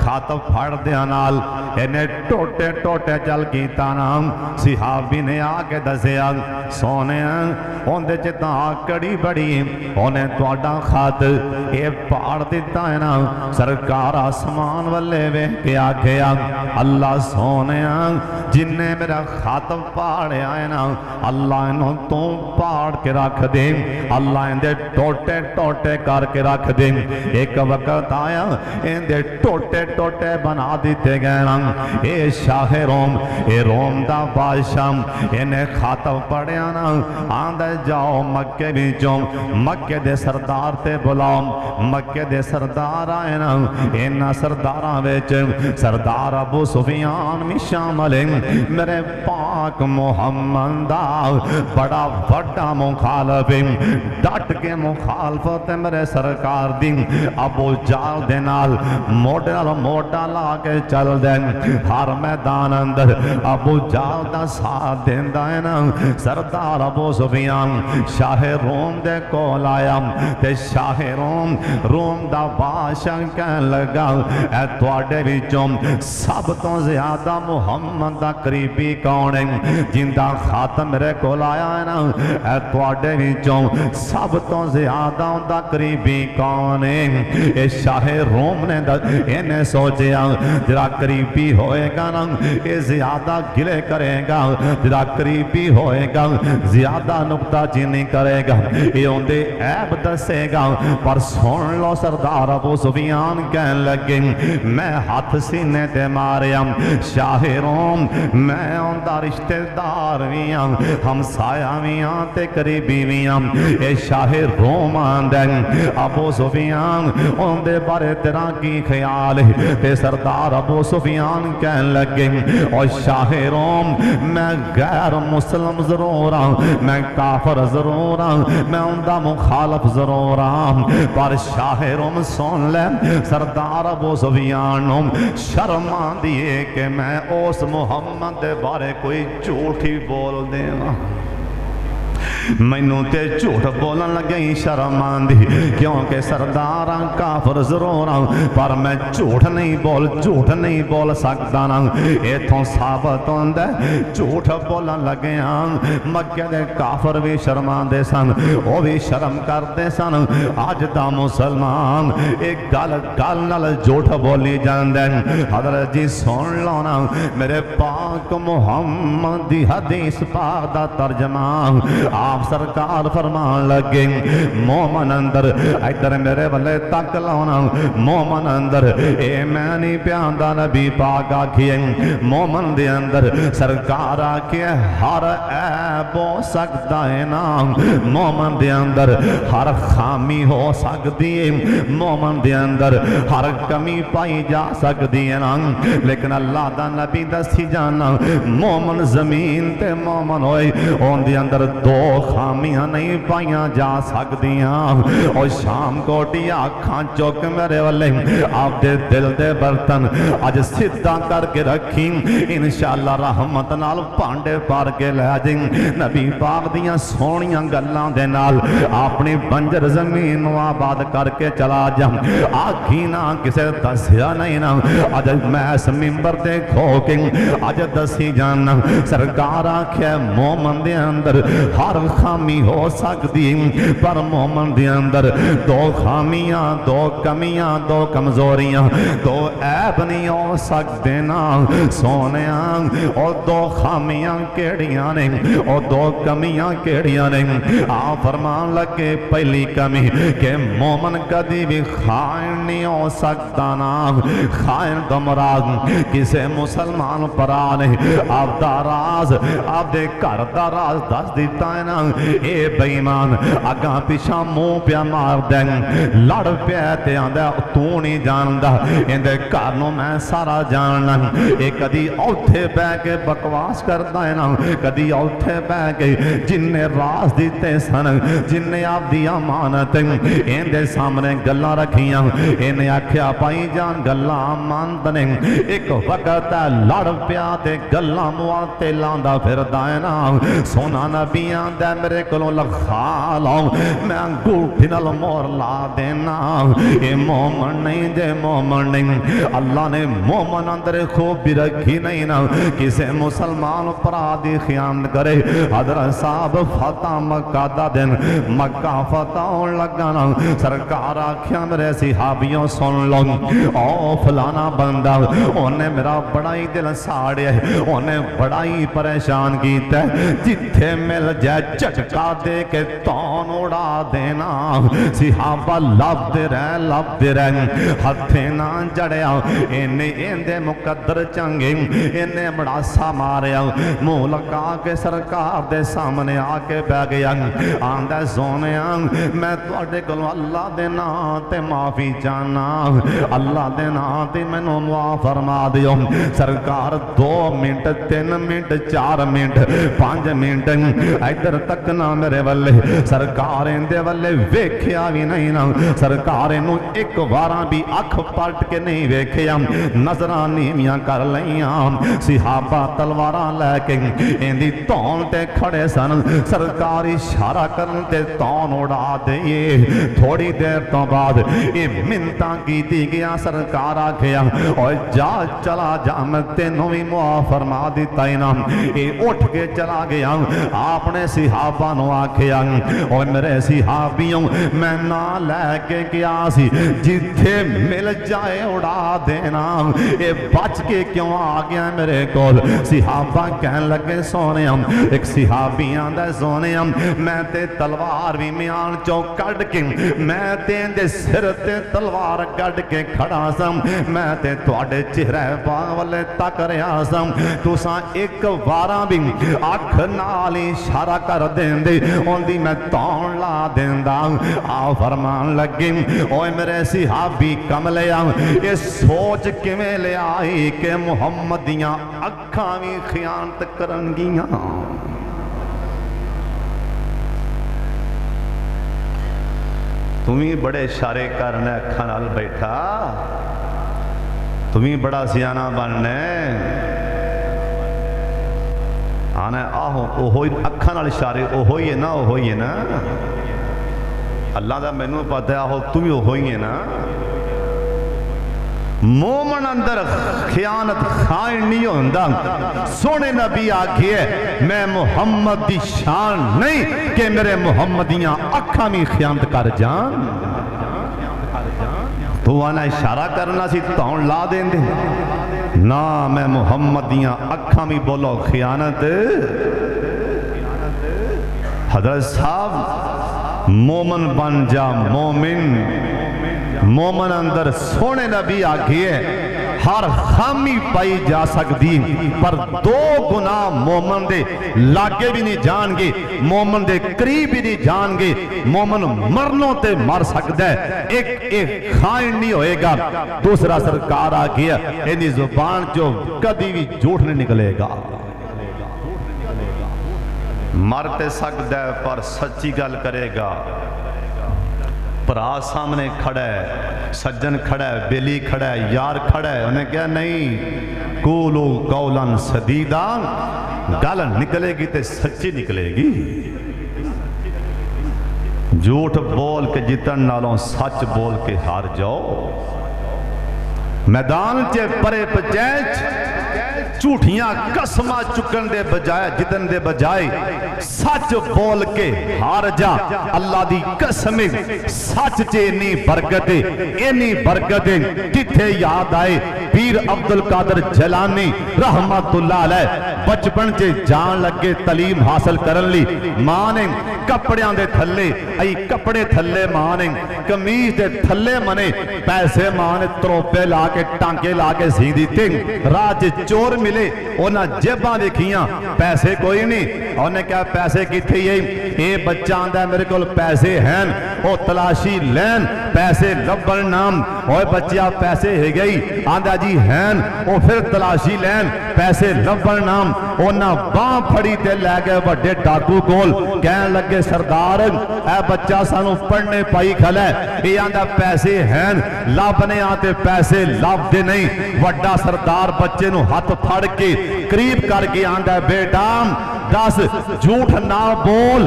خط پھڑ دیا نال انہیں ٹوٹے ٹوٹے چل کیتا نام صحابی نے آکے دسیا سونے اندے چتا کڑی بڑی انہیں توڑا خط اے پاڑ دیتا ہے نا سرکار آسمان والے وے کے آکھیا اللہ سونے جن نے میرا خط پاڑے آئے نا اللہ انہوں تو پاڑ کے رکھ دے اللہ اندے ٹوٹے ٹوٹے کر کے رکھ دے ایک وقت آیا اندے ٹوٹے ٹوٹے بنا دیتے گئے نا اے شاہ روم اے روم دا بادشاہ انہیں خط پڑھیا نا آندے جاؤ مکے بیچوں مکے دے سردار تے بلاؤ مکے دے سردار آئے نا انہا سرداراں ویچ سردار ابو سفیان بھی شامل ہیں میرے پاک محمد دا بڑا بڑا مخالف ڈٹ کے مخالفت میرے سرکار دی ابو جال دے نال موڑے نال موڑا لا کے چل دیں ہر میدان اندر ابو جال دا ساتھ دین دائیں سردار ابو سفیان شاہ روم دے کول آیا تے شاہ روم دا بادشاہ کہن لگا اے تواڈے وچوں سب تو زیادہ محمد دا قریبی کون ہے جن دا خط میرے کول آیا ہے نا اے تواڈے وچوں سب تو زیادہ دا قریبی کون ہے اے شاہ روم نے انہیں سوچیا جرا قریبی ہوئے گا نا اے زیادہ گلے کرے گا جرا قریبی ہوئے گا زیادہ نکتہ چینی کرے گا یہ اندے عیب دسے گا پر سن لو سردار ابو سفیان کہن لگے میں ہاتھ سینے تے ماریا شاہ روم میں اندہ رشتہ دار ویاں ہمسایہ ویاں تے قریبی ویاں اے شاہ روم آندیں ابو سفیان اندے بارے تیرا کی خیال ہے تے سردار ابو سفیان کہن لگے اور شاہ روم میں غیر مسلم ضرور ہوں میں کافر ضرور ہوں میں اندہ مخالف ضرور ہوں پر شاہ روم سن لے سردار ابو سفیان شرم آندیے کہ میں اس محمد دے بارے کوئی جھوٹی بول دے مینوں تے جھوٹ بولن لگے شرم آندی کیونکہ سرداراں کافر ضرور ہوں پر میں جھوٹ نہیں بول سکتا نا ایتھوں ثابت ہوندے جھوٹ بولن لگے مکے دے کافر بھی شرمان دے سن وہ بھی شرم کرتے سن آج دا مسلمان ایک گل نال جھوٹ بولی جاندے حضرت جی سن لو نا میرے پاک محمد دی حدیث پاک دا ترجمہ آپ سرکار فرمان لگے مومن اندر ادھر میرے والے تک لاؤنا مومن اندر اے میں نہیں پیاندہ نبی پاک آکھئے مومن دے اندر سرکار آکھئے ہر عیب ہو سکتا ہے نا مومن دے اندر ہر خامی ہو سکتی ہے مومن دے اندر ہر کمی پائی جا سکتی ہے نا لیکن اللہ دا نبی دسی جانا مومن زمین تے مومن ہوئے ان دے اندر دو خامیاں نہیں پائیاں جا سکدیاں اور شام کوٹی آکھاں چوک میرے والے آپ دے دل دے برتن آج سدھا کر کے رکھیں انشاءاللہ رحمت نال پانڈے پار کے لے جیں نبی پاک دیاں سونیاں گلان دے نال اپنی بنجر زمین آباد کر کے چلا جاں آکھی نہ کسے دسیا نہیں نا آج میں اس ممبر دے کھوکیں آج دسی جانا سرکار آکھے مومن دے اندر ہر خامی ہو سکتی پر مومن دے اندر دو خامیاں دو کمیاں دو کمزوریاں دو عیب نہیں ہو سکتے نا سونیاں اور دو خامیاں کیڑیاں نے اور دو کمیاں کیڑیاں نے آپ فرمان لگے پہلی کمی کہ مومن کدی بھی خائن نہیں ہو سکتا نا خائن تو مراد کسے مسلمان پرانے آپ دا راز آپ دے کر دا راز دس دیتا ہے نا اے بیمان اگاں پیچھا منہ پیا مار دیں لڑ پیا تے آندا تو نہیں جاندا اندے کارنوں میں سارا جاننا اے کدی اوتھے بہ کے بکواس کردا ہے نا کدی اوتھے بہ کے جن نے راز دیتے سن جن نے آپ دی امانت اندے سامنے گلاں رکھیاں انہیں آکھیا پائی جان گلاں امانت نے ایک وقت لڑ پیا تے گلاں موتے لاندا پھردا ہے نا سونا نبی آندا ہے میرے کو لکھا لاؤ میں انگوٹھی نال مور لا دینا اے مومن نہیں جے مومن نہیں اللہ نے مومن اندر خوبی رکھی نہیں نا کسے مسلمان پرا دی خیانت کرے حضرت صاحب فتح مکہ دا دن مکہ فتح لگانا سرکار آکھیا میرے صحابیوں سن لو او فلانا بندہ انہیں میرا بڑا ہی دل ساڑیا ہے انہیں بڑا ہی پریشان کیتا ہے جتھے مل جائے چٹکا دے کے تون اڑا دینا صحابہ لب دے رہے ہتھے نہ جڑیا انہیں دے مقدر چنگے انہیں بڑا سا ماریا منہ لگا کے سرکار دے سامنے آ کے بہ گیا آندہ سونیا میں تواڈے کولوں اللہ دے نام تے معافی چاہنا اللہ دے نام تے مینوں معاف فرما دیو سرکار 2 منٹ 3 منٹ 4 منٹ 5 منٹ ادھر تک نہ میرے والے سرکار اندے والے ویکھیا بھی نہیں نا سرکار نو ایک واراں بھی اکھ پلٹ کے نہیں ویکھیا نظراں نیویاں کر لیاں صحابہ تلواراں لے کے اندی تون تے کھڑے سن سرکار اشارہ کرن تے تون اڑا دئیے تھوڑی دیر تو بعد یہ منتاں کیتی گیا سرکار آکھیا اور جا چلا جا میں تینوں بھی معاف فرما دیتا ہی نا یہ اٹھ کے چلا گیا آپ نے صحابہ نو آکھیا اور میرے صحابیوں میں نہ لے کے گیا سی جتھے مل جائے اڑا دینا یہ بچ کے کیوں آ گیا میرے کول صحابہ کہنے لگے سونے ہم ایک صحابی آندہ سونے ہم میں تے تلوار بھی میان چو کڑ کے میں تین دے سر تے تلوار کڑ کے کھڑا سم میں تے تواڈے چہرے پاں والے تک رہا سم تساں ایک واراں بھی اکھ نال اشارہ کر دین دے اون دی میں تون لا دیندا آ فرمان لگے اوے میرے صحابی کملیا یہ سوچ کیویں لے آئی کہ محمد دیاں اکھاں وی خیانت کرن گیاں تمہیں بڑے اشارے کرنے اکھاں نال بیٹھا تمہیں بڑا سیانہ بننے آنا آہو اوہوئی اکھاں نال اشارے اوہوئی ہے نا اللہ دا مینوں پتہ ہے آہو تمہیں اوہوئی ہے نا مومن اندر خیانت خائن نہیں ہوندہ سونے نبی آکھئے میں محمد دی شان نہیں کہ میرے محمدیاں اکھاں میں خیانت کر جان تو آنا اشارہ کرنا سی تاؤں لا دیں دے نا میں محمدیاں اکھاں میں بولو خیانت حضرت صاحب مومن بن جا مومن اندر سونے نبی آکھئے ہر خامی پائی جا سکتی پر 2 گناہ مومن دے لاگے بھی نہیں جان گے مومن دے قریب بھی نہیں جان گے مومن مرنوں تے مر سکتا ہے ایک خائن نہیں ہوئے گا دوسرا سرکار آکھئے اینی زبان جو کبھی بھی جھوٹ نہیں نکلے گا مرتے سکتا ہے پر سچی گل کرے گا پرا سامنے کھڑا ہے سجن کھڑا ہے بیلی کھڑا ہے یار کھڑا ہے انہیں کہا نہیں قولو قولا سدیدا گل نکلے گی تے سچی نکلے گی جھوٹ بول کے جتن نالوں سچ بول کے ہار جاؤ میدان چے پرے پچیچ جھوٹیاں قسمہ چکن دے بجائے جتن دے بجائے سچ بول کے ہار جا اللہ دی قسم سچ چے اینی برکتے کتھے یاد آئے پیر عبدالقادر جیلانی رحمت اللہ علیہ بچپن چے جان لگے تعلیم حاصل کرن لی ماں نے کپڑیاں دے تھلے ای کپڑے تھلے ماں نے کمیز دے تھلے منے پیسے ماں نے تروپے لا کے ٹانکے لا کے سی دیتے راج چور ملے اونا جیباں دیکھیاں پیسے کوئی نہیں انہیں کہا پیسے کی تھے یہ بچہ آندہ ہے میرے کول پیسے ہیں او تلاشی لین پیسے لبن نام اوہ بچہ پیسے ہے گئی آندہ جی ہیں او پھر تلاشی لین پیسے لبن نام اونا باں پھڑی تے لے گئے بڑے ڈاکو کول کہنے لگے سردار اے بچہ سانو پڑھنے پائی کھلے یہ آندہ پیسے ہیں لابنے آتے پیسے لاب دے نہیں وڈا سردار بچے نو ہاتھ پھڑ کے قریب کر کے آندہ ہے بیٹا 10 جھوٹ نہ بول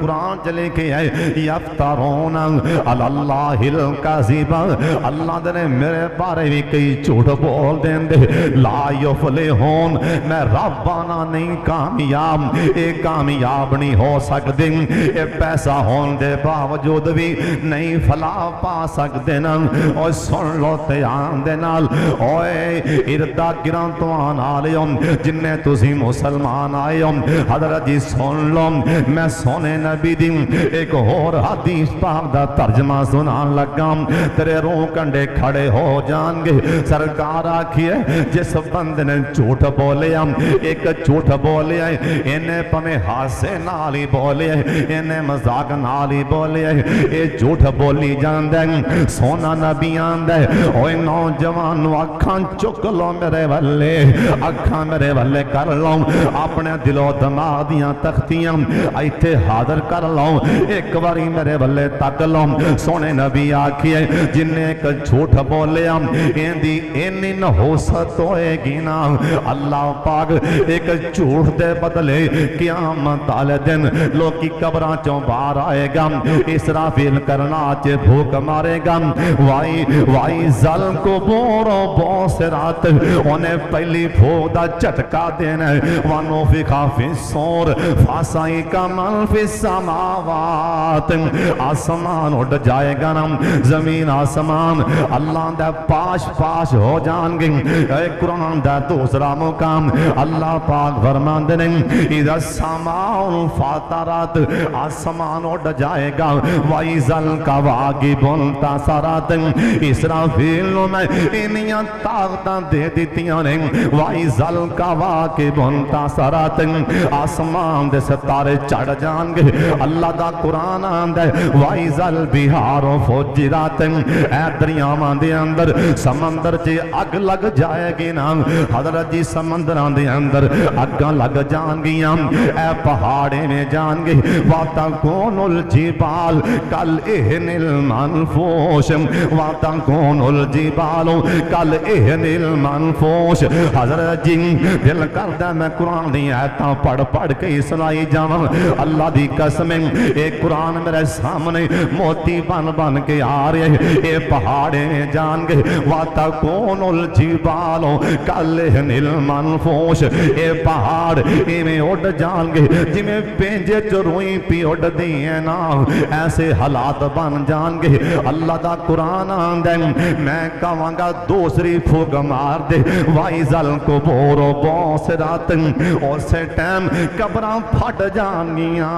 قرآن چلے کے ہے یفترون علی اللہ الکذب اللہ دے میرے بارے بھی کئی جھوٹ بول دین دے لا یفلحون میں ربانا نہیں کامیاب اے کامیاب نہیں ہو سکتے اے پیسہ ہون دے باوجود بھی نہیں فلاح پا سکتے نا اور سن لو تیان دے نال اوے اردہ گران تو آنا لیوں جنہیں تسی مسلمان آئے حضرت جی سن لو میں سونے نبی دی ایک اور حدیث پاک دا ترجمہ سنان لگا تیرے روح کنڈے کھڑے ہو جان گے سرکار آکھیے جس بند نے جھوٹ بولے ایک جھوٹ بولے انہیں پمیں ہاسے نالی بولے انہیں مزاق نالی بولے اے جھوٹ بولی جان دے سونا نبی آن دے اوہ نوجوان اکھاں چک لو میرے والے اکھاں میرے والے کر لو اپنے دل و دماغ دیاں تختیاں ایتھے حاضر کر لو ایک باری میرے والے تک لو سونے نبی آکھیے جنہیں ایک جھوٹ بولے اندی اینی نحوست ہوئے گی نا اللہ پاک ایک جھوٹ دے بدلے قیامت آلے دن لوگ کی قبران چوں باہر آئے گا اسرافیل کرنا چے بھوک مارے گا وائی ظلم کو بورو بوسرات انہیں پہلی بھوک دا چٹکا دینا وانو فی خافی سور فاسائی کا من فی سماوات آسمان اٹھ جائے گا نا زمین آسمان اللہ دے پاش پاش ہو جان گے اے قرآن دے دوسرا مقام اللہ پاک فرمان دے اذا السماء فاترات آسمان اٹھ جائے گا وَإِذَا الْكَوَاكِبُ انْتَثَرَتْ اسرافیل میں انیاں طاقتاں دے دیتیاں نے وَإِذَا الْكَوَاكِبُ انْتَثَرَتْ آسمان دے ستارے چڑھ جان گے اللہ دا قرآن آندے وَإِذَا الْبِحَارُ فُجِّرَتْ اے دریاواں دے اندر سمندر چے اگ لگ جائے گی نا حضرت جی سمندران دے اندر اگاں لگ جان گیاں اے پہاڑے میں جان گے وَتَكُونُ الْجِبَالُ كَالْإِهْنِ الْمَنْفُوشِ وَتَكُونُ الْجِبَالُ كَالْإِهْنِ الْمَنْفُوشِ حضرت جی دل کردہ میں قرآن دی آیتاں پڑھ کے سنائی جاواں اللہ دی قسم اے قرآن میرے سامنے موتی بن کے آ رہے اے پہاڑے میں جان گے وَتَكُونُ الْجِبَالُ كَالْإِهْنِ الْمَنْفُوشِ اے پہاڑ میں اڑ جان گے جی میں پینجے جو روئی پی اڑ دیئے نا ایسے حالات بن جان گے اللہ دا قرآن آندے میں کہاں گا دوسری پھوک مار دے وَإِذَا الْقُبُورُ بُعْثِرَتْ اور سے ٹائم قبراں پھٹ جان گیاں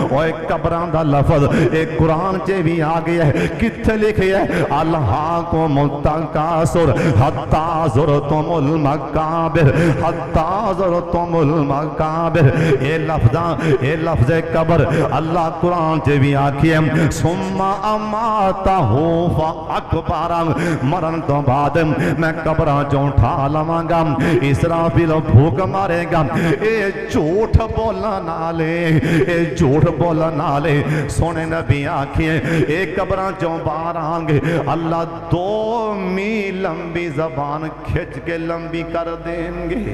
اور ایک قبراں دا لفظ ایک قرآن چے بھی آگے ہے کتھے لکھے ہے الْحَاكُمُ التَّكَاثُرُ حَتَّى زُرْتُمُ الْمَقَابِرَ حَتَّى زُرْتُمُ الْمَقَابِرَ اے لفظ قبر اللہ قرآن چے بھی آکھئے ثُمَّ أَمَاتَهُ فَأَكْبَرَ مرن تو بعد میں قبراں چوں اٹھا لواں گا اسرافیل بھوک مارے گا اے جھوٹ بولا نالے اے جھوٹ بولا نالے سونے نبی آکھئے اے قبراں چوں باہر آنگے اللہ 2 میل لمبی زبان کھچ کے لمبی کر دیں گے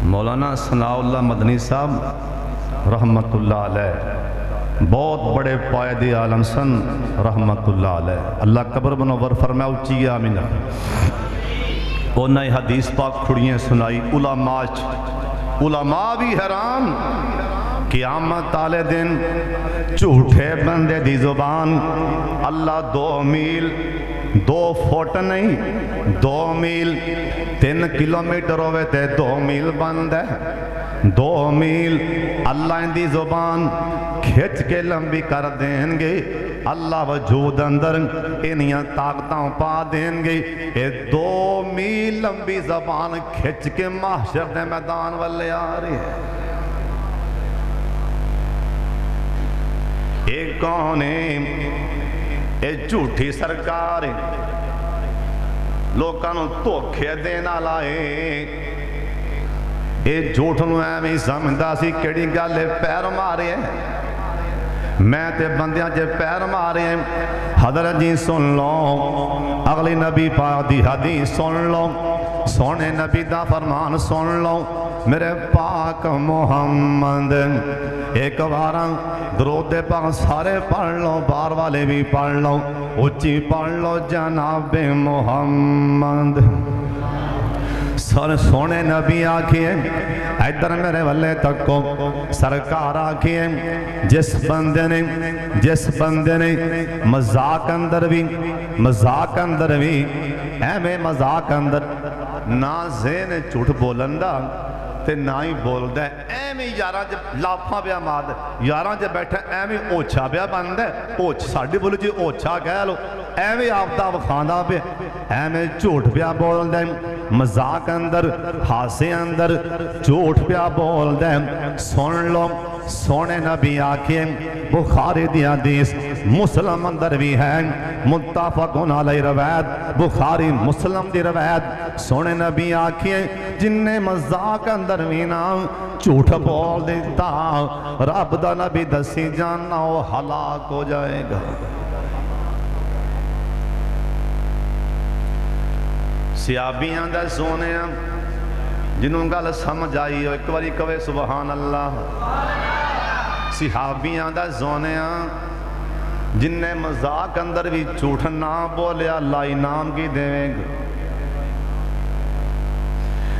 مولانا ثناء اللہ مدنی صاحب رحمت اللہ علیہ بہت بڑے قائد عالم سن رحمت اللہ علیہ اللہ قبر منور فرمائے اچھی آمین انہیں حدیث پاک کھڑیاں سنائی علماء بھی حیران قیامت والے دن جھوٹے بندے دی زبان اللہ 2 میل 2 فٹ نہیں 2 میل 3 کلومیٹر ہوئے تے 2 میل بند ہے 2 میل اللہ ان دی زبان کھچ کے لمبی کر دیں گے اللہ وجود اندر انہیاں طاقتاں پا دیں گے اے 2 میل لمبی زبان کھچ کے محشر دے میدان والے آ رہے ہیں ایک کون ہے اے جھوٹی سرکار لوکانوں دھوکے دینا لائے اے جھوٹ نو ایویں سمجھدا سی کیڑی گل ہے پیر مارے میں تے بندیاں جے پیر مارے حضرت جی سن لو اگلی نبی پاک دی حدیث سن لو سونے نبی دا فرمان سن لو میرے پاک محمد ایک بار درود پاک سارے پڑھ لو بار والے بھی پڑھ لو اچھی پڑھ لو جناب محمد سونے نبی آکھیے ادھر میرے والے تکو سرکار آکھیے جس بندے نے مذاق اندر بھی ایویں مذاق اندر نہ ذہن جھوٹ بولندا تے نہ ہی بول دے ایویں یاراں جب لافاں پیا مار دے یاراں جب بیٹھا ایویں اوچھا پیا بن دے اوچھ ساڈی بولو جی اوچھا کہہ لو ایویں آپدا وکھاندا پیا ایویں جھوٹ پیا بول دے مذاق اندر ہاسے اندر جھوٹ پیا بول دے سن لو سونے نبی آکھیں بخاری دی حدیث مسلم اندر بھی ہے متفقن علیہ روایت بخاری مسلم دی روایت سونے نبی آکھیں جن نے مذاق اندر بھی نہ جھوٹ بول دیتا رب دا نبی دسی جاننا وہ ہلاک ہو جائے گا سیابیاں دے سونے جنہوں گل سمجھ آئی ہو ایک باری کہے سبحان اللہ صحابیاں دا زونیاں جن نے مذاق اندر بھی جھوٹ نہ بولے اللہ انعام کی دیں گے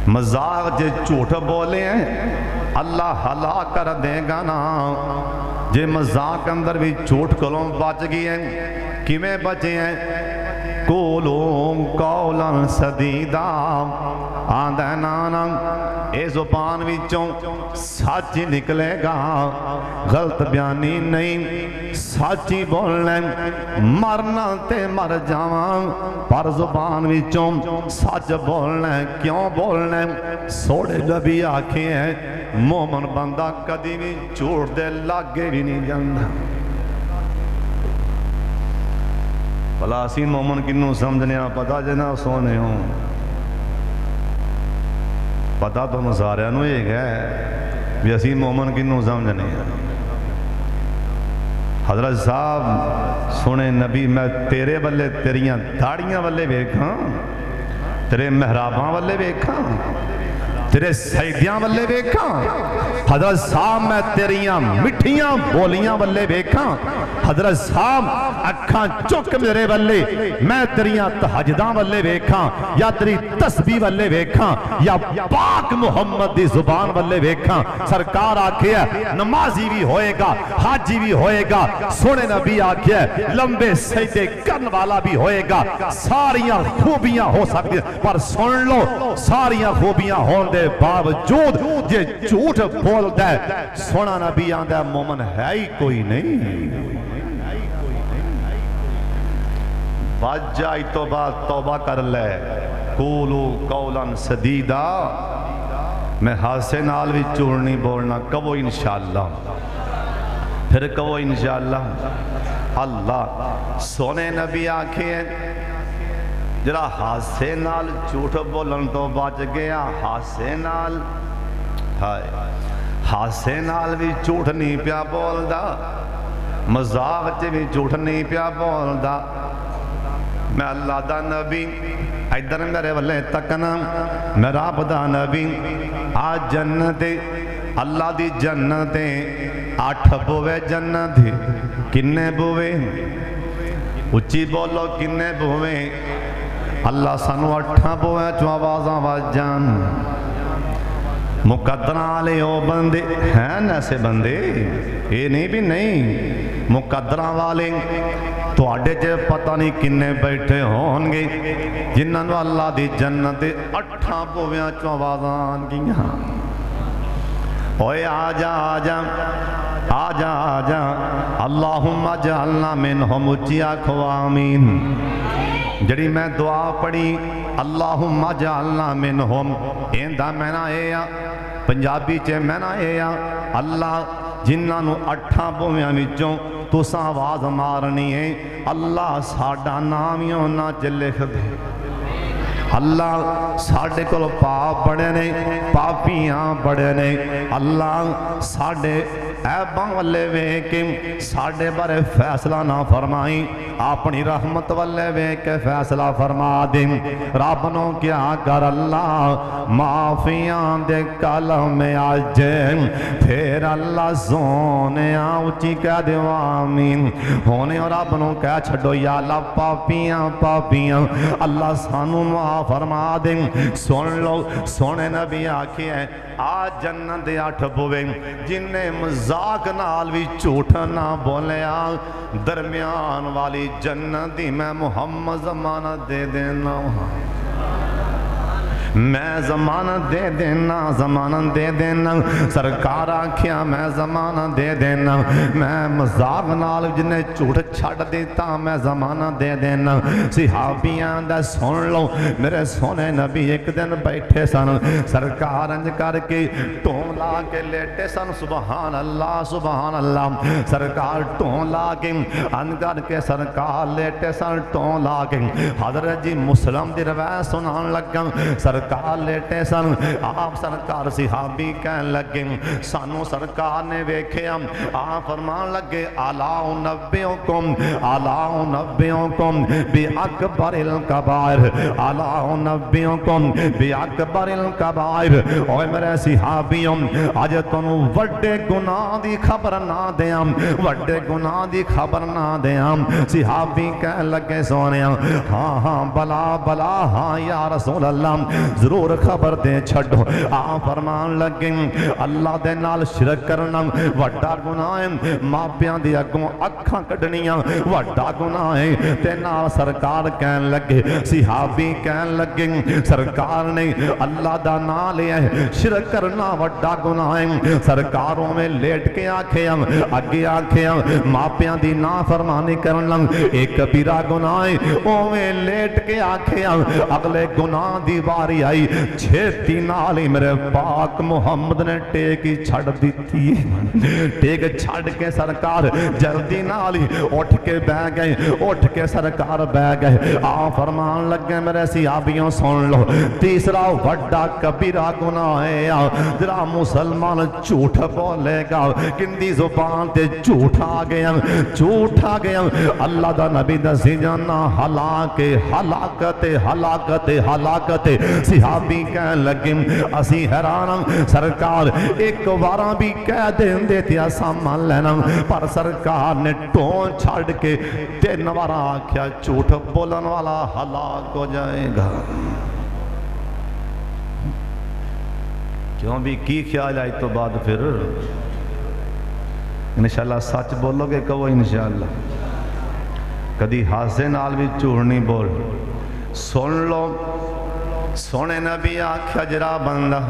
مذاق جے جھوٹ بولے ہیں اللہ ہلاک کر دے گا نا جے مذاق اندر بھی جھوٹ کلوں بچ گئی ہیں کیویں بچے ہیں قولوا قولا سدیدا آندہ نانا اے زبان وچوں سچ نکلے گا غلط بیانی نہیں سچی بولنے مرنا تے مر جاواں پر زبان وچوں سچ بولنے کیوں بولنے سوڑے نبی آکھیں ہیں مومن بندہ کدی بھی جھوٹ دے لاگے بھی نہیں جاندہ بھلا اسی مومن کنوں سمجھنے پتا جنا سونے ہوں پتا تو مزاریاں نو ایک ہے بھی اسی مومن کنوں سمجھنے حضرت صاحب سونے نبی میں تیرے بلے تیریاں داڑیاں بلے بیکھاں تیرے محراباں بلے بیکھاں تیرے سیدیاں بلے بیکھاں حضرت صاحب میں تیریاں مٹھیاں بولیاں بلے بیکھاں حضرت صاحب اکھاں چک میرے بلے میں تیریاں تہجداں بلے بیکھاں یا تیری تسبیح بلے بیکھاں یا پاک محمد دی زبان بلے بیکھاں سرکار آکھیا نمازی بھی ہوئے گا حاجی بھی ہوئے گا سونے نبی آکھیا لمبے سجدے کرن والا بھی ہوئے گا ساریاں خوبیاں ہو سکتی پر سن لو ساریاں خوبیاں ہون دے باوجود یہ جھوٹ بول دے سونا نبی آندہ مومن ہے ہی کوئی نہیں بات جائی توبہ کر لے قولو قولا سدیدہ میں ہاسے نال بھی چورنی بولنا کبو انشاءاللہ پھر کبو انشاءاللہ اللہ سونے نبی آنکھیں جرا ہاسے نال جھوٹ بولن تو بچ گیا ہاسے نال ہاسے نال بھی جھوٹ نہیں پیا بول دا مذاق چ بھی جھوٹ نہیں پیا بول دا میں اللہ دا نبی ادھر میرے والے تکنا میں رب دا نبی آج جنتے اللہ دی جنتے 8 بوے جنتے کنے بوے اچھی بولو کنے بوے اللہ سانو 8 بوے چو آوازاں واجان مقدرہ آلے او بندے ہیں ایسے بندے یہ نہیں بھی نہیں مقدرہ والے تو آڈے جے پتہ نہیں کنے بیٹھے ہونگے جنہاں اللہ دی جنت 8 بویاں چو آوازان گیاں اوے آجا آجا آجا آجا اللہم اجعلنا منہم اچھی آکھو آمین جڑی میں دعا پڑھی اللہم اجعلنا منہم ایندہ میں نہ ایا پنجابی چے میں نہ ایا اللہ جنہاں نو 8 بویاں وچوں تو سا آواز مارنی ہے اللہ ساڑھا نامیوں نہ چلے دے اللہ ساڑھے کل پاپ بڑے نے پاپیاں بڑے نے اللہ ساڑھے عیباں والے ویکم ساڑھے بارے فیصلہ نہ فرمائی اپنی رحمت والے ویک فیصلہ فرما دیں رب نو کیا کر اللہ معافیاں دے کلم آج پھر اللہ سونے اونچی کہہ دے آمین ہونے اور رب نو کہہ چھڑو یا اللہ پاپیاں پاپیاں اللہ سانو معاف فرما دیں سن لو سونے نبی آکھی ہے آج جنت دے 8 بوے جن نے مزاق نال بھی جھوٹ نہ بولیا درمیان والی جنت دی میں محمد ضمانت دے دینا ہوں میں ضمانت دے دینا ضمانت دے دینا سرکار آکھیا میں ضمانت دے دینا میں مزاق نال جنہیں جھوٹ چھڑ دیتا میں ضمانت دے دینا صحابیاں دے سن لو میرے سونے نبی ایک دن بیٹھے سن سرکار انج کر کے ٹون لا کے لیٹے سن سبحان اللہ سرکار ٹون لا کے انج کر کے سرکار لیٹے سن ٹون لا کے حضرت جی مسلم دی روایت سنان لگا سرکار لیٹے سن آپ سرکار صحابی کہن لگے سانو سرکار نے ویکھے آپ فرمان لگے الا انبئکم بی اکبر الکبائر الا انبئکم بی اکبر الکبائر اوے میرے صحابیوں اج تانوں وڈے گناہ دی خبر نہ دیاں وڈے گناہ دی خبر نہ دیاں صحابی کہن لگے سونیا ہاں بلا بلا ہاں یا رسول اللہ ضرور خبر دے چھڑو آپ فرمان لگیں اللہ دے نال شرک کرنا وڈا گناہ ہے ماپیاں دی اگوں اکھاں کڈنیاں وڈا گناہ ہے تے نال سرکار کہن لگے صحابی کہن لگے سرکار نے اللہ دا نام لیا ہے شرک کرنا وڈا گناہ ہے سرکاروں میں لیٹ کے آکھے اگے آکھے ماپیاں دی نافرمانی کرنا ایک کبیرہ گناہ ہے اوویں لیٹ کے آکھے اگلے گناہ دی باری آئی چھیتی نالی میرے پاک محمد نے ٹیک ہی چھڑ دیتی ٹیک چھڑ کے سرکار جلدی نالی اٹھ کے بہ گئے اٹھ کے سرکار بہ گئے آپ فرمان لگے میرے صحابیوں سن لو تیسرا وڈا کبیرہ گناہ ہے جرا مسلمان جھوٹ بولے گا کندی زبان تے جھوٹ آ گیا اللہ دا نبی دسی جانا ہلاکت صحابی کہن لگے اسی حیران سرکار ایک واراں بھی کہہ دین دیتی اساں مان لینا پر سرکار نے ٹون چھڑ کے 3 واراں آکھیا جھوٹ بولن والا ہلاک ہو جائے گا کیوں بھی کی خیال آئی تو بعد پھر انشاءاللہ سچ بولو گے کہو انشاءاللہ کدی حاسے نال بھی جھوٹ نہیں بول سن لو سونے نبی آکھیا جرا بندہ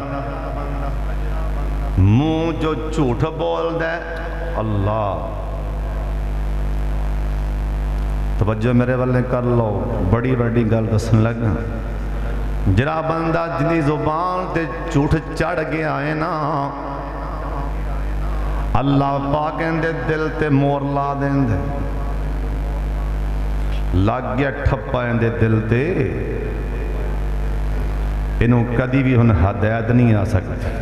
منہ جو جھوٹ بول دے اللہ توجہ میرے والے کر لو بڑی بڑی گل دسن لگا جرا بندہ جنی زبان تے جھوٹ چڑھ گیا ہے نا اللہ پاکیں دے دل تے مور لا دیں دے لگ گیا ٹھپائیں دے دل تے انہوں کدی بھی ہن ہدایت نہیں آ سکتی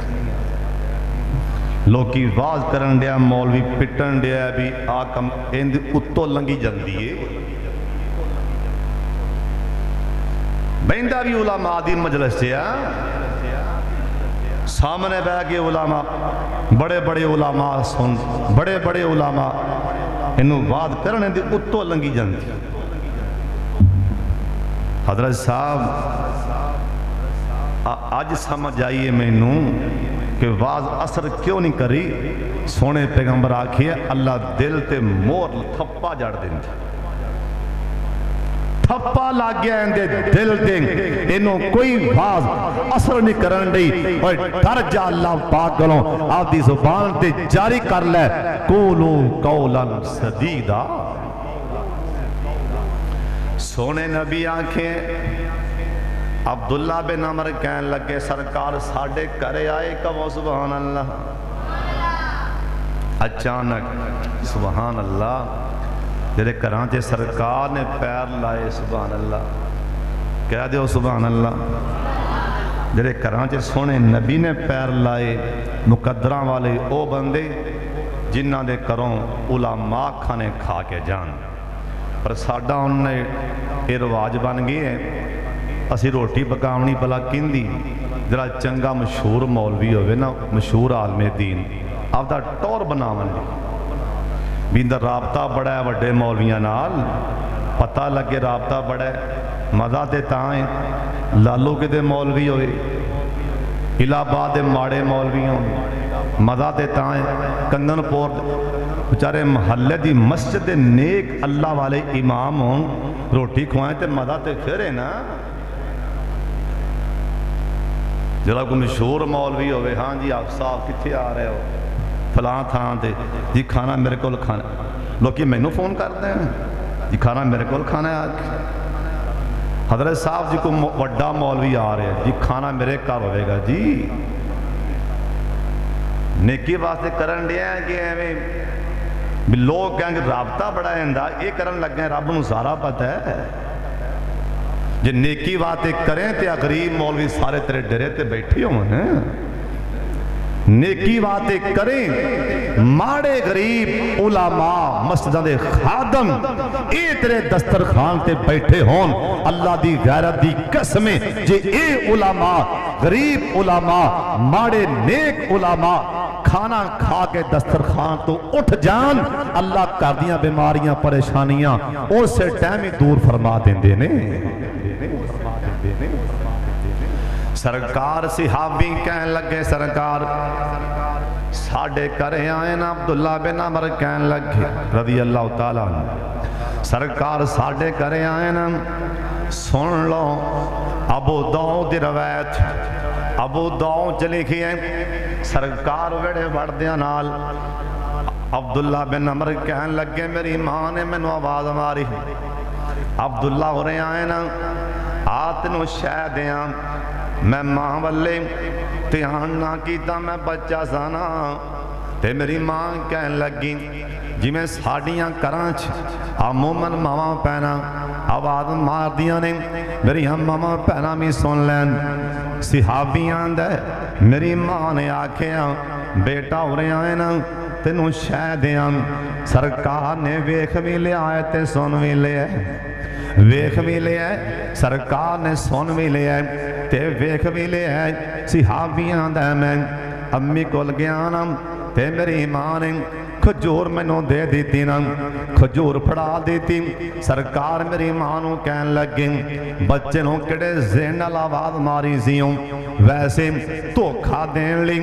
لوکی واز کرن دیا مولوی پٹن دیا بھی آکم اندھ اتو لنگی جندی ہے بیندہ بھی علماء دی مجلس دیا سامنے بہ گئے علماء بڑے بڑے علماء سن بڑے بڑے علماء انہوں واز کرنے دی اتو لنگی جندی حضرت صاحب آج سمجھ آئیے میں کہ واز اثر کیوں نہیں کری سونے پیغمبر آکھیے اللہ دل تے مور تھپا جڑ دیں تھپا لاگ گیا اندے دل دیں انہوں کوئی واز اثر نہیں کرن دی اور ڈر جا اللہ پاک گلوں آپ دی زبان تے جاری کر لے قولو قولا سدیدہ سونے نبی آنکھیں عبداللہ بن عمر کہن لگے سرکار ساڑھے کرے آئے کبھو سبحان اللہ اچانک سبحان اللہ جیسے کرانچے سرکار نے پیر لائے سبحان اللہ کہہ دیو سبحان اللہ۔ جڑے گھراں چ سونے نبی نے پیر لائے مقدراں والے او بندے جنہاں دے گھروں علماء کھانے کھا کے جان، پر ساڈا انہیں یہ رواج بن گئی ہے اسی روٹی پکاونی بلا کیندی جڑا چنگا مشہور مولوی ہوئے نا، مشہور عالم دین آپ دا ٹور بناون لئی بھی اندر رابطہ بڑا ہے وڈے مولویاں نال، پتہ لگے رابطہ بڑا ہے، مزہ تے تاں ہے لالو کے دے مولوی ہوئے الہ آباد دے ماڑے مولوی ہوئے مزہ تے تاں ہے، کنگن پور بچارے محلے دی مسجد دے نیک اللہ والے امام ہوں روٹی کھوائیں تے مزہ تے پھر ہے نا۔ جڑا کوئی مشہور مولوی ہوئے ہاں جی آپ صاحب کتھے آ رہے ہو فلاں تھاں تے جی کھانا میرے کول کھانا، لوکی مینوں فون کرتے ہیں جی کھانا میرے کول کھانا ہے آج، حضرت صاحب جی کو وڈا مولوی آ رہے ہیں جی کھانا میرے گھر ہوئے گا جی، نیکی واسطے کرن دیا ہے کہ ایویں بھی لوگ کہیں گے رابطہ بڑا ہے اندہ یہ کرن لگ گئے، رب نو سارا پتہ ہے جی نیکی باتیں کریں تے غریب مولوی سارے تیرے ڈرے تے بیٹھے ہوں ہیں، نیکی باتیں کریں ماڑے غریب علماء مسجدہ دے خادم اے تیرے دسترخوان تے بیٹھے ہون، اللہ دی غیرت دی قسمیں جے اے علماء غریب علماء ماڑے نیک علماء کھانا کھا کے دسترخوان تو اٹھ جان، اللہ کر دیاں بیماریاں پریشانیاں اس سے ٹائم ہی دور فرما دیں دینے۔ سرکار صحابی کہنے لگے سرکار ساڑھے کرے آئے نا عبداللہ بن عمر کہنے لگے رضی اللہ تعالیٰ سرکار ساڑھے کرے آئے نا سن لو ابو داؤد روایت ابو داؤد لکھی ہے سرکار وڑے وردیاں نال عبداللہ بن عمر کہنے لگے میری ماں نے میں نو آواز ماری عبداللہ ہو رہے آئے نا آتنو شہ دیاں میں ماں والے تیان نہ کیتا میں بچہ سانا تے میری ماں کہنے لگی جی میں ساڑیاں کرانچ مومن ماما پہنا آواز مار دیا نے میری ہم ماما پہنا بھی سن لین صحابیاں دے میری ماں نے آکھیاں بیٹا ہو رہے آئے نا تینوں شہ دیاں سرکار نے ویکھ بھی لے آئے تے سن بھی لے ویکھ بھی لے آئے سرکار نے سن بھی لے آئے تے ویکھ بھی لے آئے صحابیاں دے میں امی کول گیا نا تے میری ماں نے کھجور میں نو دے دیتی نا کھجور پھڑا دیتی سرکار میری ماں نو کہن لگیں بچے نو کڑے زینل آواز ماری زیوں ویسے تو کھا دین لی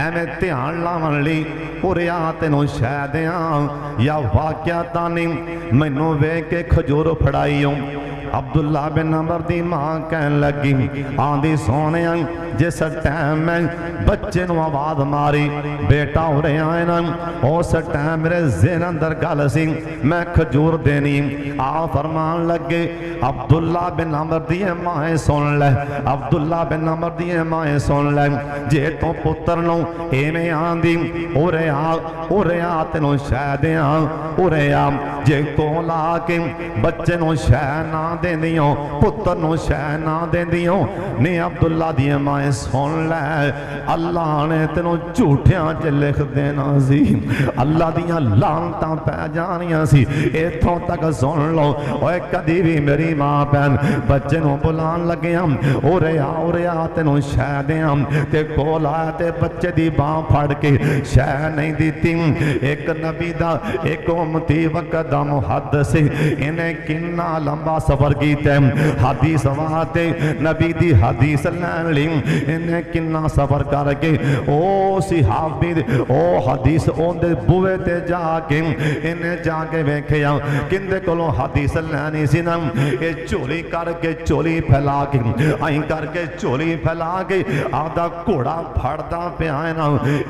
ایمیں تیان لاون لی اور یاتے نو شہدیاں یا واقعہ تانی میں نو وے کے کھجور پھڑائیوں عبداللہ بن عمر دی ماں کہن لگی آندھی سونے جس ٹائم میں بچے نو آواز ماری بیٹا ہو رہے آئے نا اس ٹائم میرے ذہن اندر گل سی میں کھجور دینی آ فرمان لگے عبداللہ بن عمر دی مائیں سن لے عبداللہ بن عمر دی مائیں سن لے جے تو پتر نو اے میں آندھی او رہا تینو شہ دیاں او رہا جے کو لا کے بچے نو شہ نہ دیں دیوں پتر نو شہ نہ دیں دیوں نے عبداللہ دی مائیں سن لے اللہ نے تینو جھوٹیاں چے لکھ دینا سی اللہ دیاں لانتاں پہ جانیاں سی ایتھوں تک سن لو اوے کدی بھی میری ماں پہن بچے نو بلان لگیاں او رہا تینو شہ دیاں تے کول آیا تے بچے دی باں پھڑ کے شہ نہیں دیتی ایک نبی دا ایک امتی وقت دا محدث انہیں کننا لمبا سفر کیتے حدیث واتے نبی دی حدیث لین لی انہیں کننا سفر کر کے او صحابی او حدیث اون دے بوے تے جا کے انہیں جا کے ویکھیا کندے کولوں حدیث لینی سی نا اے چولی کر کے چولی پھیلا کے آئیں کر کے چولی پھیلا کے آدھا کوڑا پھڑتا پہ آئے نا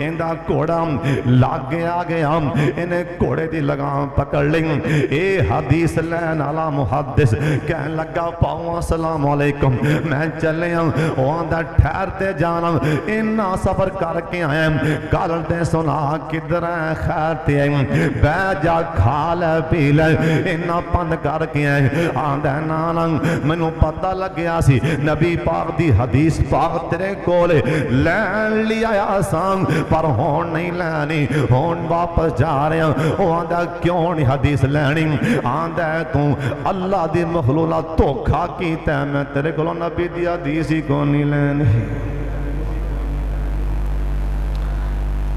اندہ کوڑا لاگ گیا انہیں کوڑے دی لگام پکڑ لیں اے حدیث لین علا محدث کہن لگا پاؤں السلام علیکم میں چلے ہوں وہ آندہ ٹھہرتے جانا انہا سفر کر کے آئے گل تے سنا کدھر ہے خیر تے آئے بے جا کھا لے پی لے انہا پند کر کے آئے آندہ نانا منو پتہ لگیا سی نبی پاک دی حدیث پاک تیرے کولے لین لیا آسان پر ہون نہیں لینی ہون واپس جا رہے ہیں وہ آندہ کیوں نہیں حدیث لینی آندہ تو اللہ دی مخلولا دھوکھا کیتا ہے میں تیرے کولوں نبی دی حدیث ہی کو نہیں لینی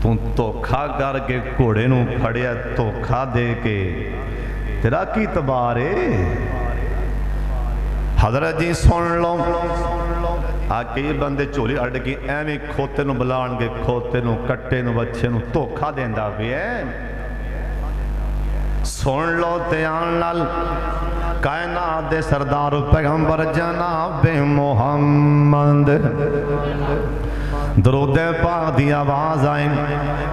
تو دھوکھا کر کے گھوڑے نو پھڑیا دھوکھا دے کے تیرا کی تبارے حضرت جی سن لو آکے یہ بندے چولی اڑ کے ایویں کھوتے نو بلان کے کھوتے نو کٹے نو بچے نو دھوکھا دیندا بھی ہے سن لو تیان لال کائنات دے سردار پیغمبر جناب محمد درود پاک دی آواز آئیں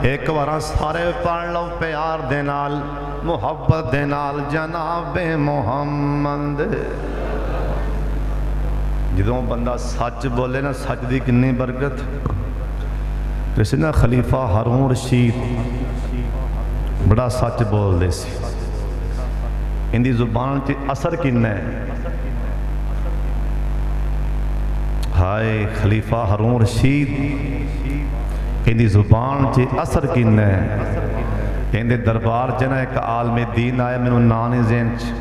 ایک بار سارے پڑھ لو پیار دے نال محبت دے نال جناب محمد جدوں بندہ سچ بولے نا سچ دی کنی برکت کسی نا خلیفہ ہارون رشید بڑا سچ بول دے سی ان دی زبان چی اثر کن ہے ہائے خلیفہ ہارون رشید ان دی زبان چی اثر کن ہے ان دے دربار جنا ایک عالم دین آئے میں نانی ذہن چ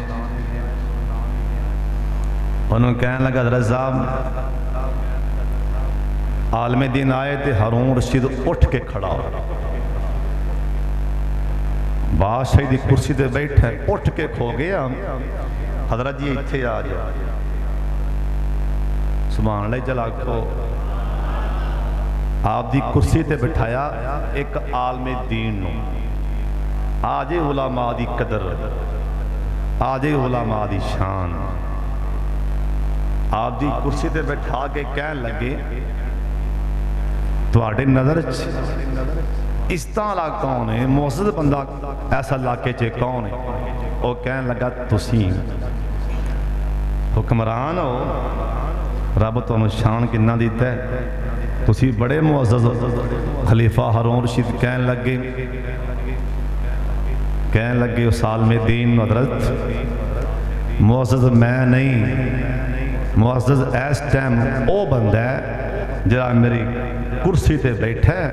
انہوں کہنے لگا حضرت صاحب عالم دین آئے تھے ہارون رشید اٹھ کے کھڑا ہو بادشاہی دی کرسی تے بیٹھا ہے اٹھ کے کھو گیا حضرت جی اتھے آ جا سبحان اللہ چلا کھو آپ دی کرسی تے بٹھایا ایک عالم دین نو آجے علماء دی قدر آجے علماء دی شان آپ دی کرسی تے بیٹھا کے کہن لگے تو آڑے نظر اس طرح کون ہے معزز بندہ ایسا علاقے چے کون ہے وہ کہن لگا تسی حکمران ہو رب تو شان کنہ دیتا ہے تسی بڑے معزز خلیفہ ہارون رشید کہن لگے اس عالم دین حضرت معزز میں نہیں معزز ایس ٹائم او بندہ ہے جرا میری کرسی تے بیٹھا ہے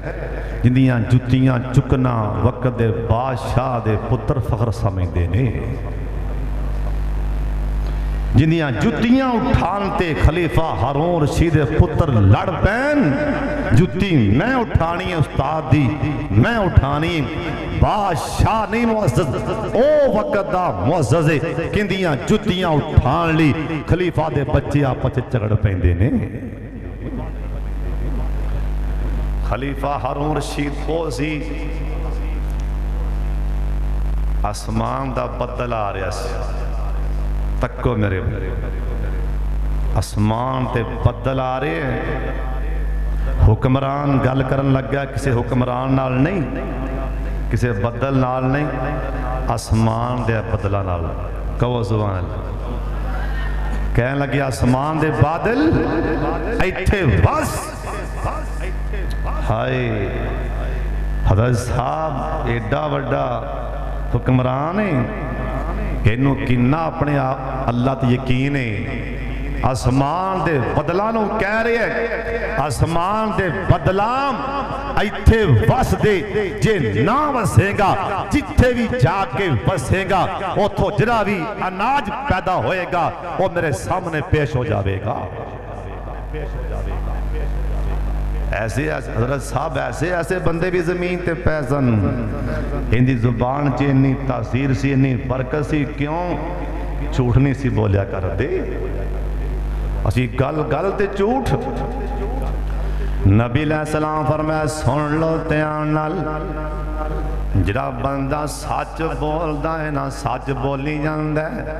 جندیاں جتیاں چکنا وقت دے بادشاہ دے پتر فخر سمجھ دینے جندیاں جتیاں اٹھانتے خلیفہ ہارون رشید پتر لڑ پین جتی میں اٹھانی ہے استاد دی میں اٹھانی بادشاہ نہیں معزز او وقت دا معزز کندیاں جتیاں اٹھان لی خلیفہ دے بچے آپس چگڑ پیندے نے خلیفہ ہارون رشید خوزی آسمان دا بدل آ رہا سی تکو میرے آسمان تے بدل آ رہے ہیں حکمران گل کرن لگ گیا کسی حکمران نال نہیں کسی بدل نال نہیں آسمان دے بدلہ نال کہو زبان کہنے لگی آسمان دے بادل ایتھے بس ہائے حضرت صاحب ایڈا وڈا حکمران ہے انہوں کنہ اپنے اللہ تے یقین ہے آسمان دے بدلانوں کہہ رہے ہیں آسمان دے بدلام ایتھے وس دے جے نہ وسے گا جتھے بھی جا کے وسے گا اتھو جرا بھی اناج پیدا ہوئے گا وہ میرے سامنے پیش ہو جاوے گا ایسے حضرت صاحب ایسے بندے بھی زمین تے پیسن ان دی زبان چی انی تاثیر سی انی برکت سی کیوں جھوٹ نہیں سی بولیا کر دے اسی گل تے جھوٹ نبی علیہ السلام فرمایا سن لو دھیان نال جڑا بندہ سچ بولدا ہے نا سچ بولی جاندا ہے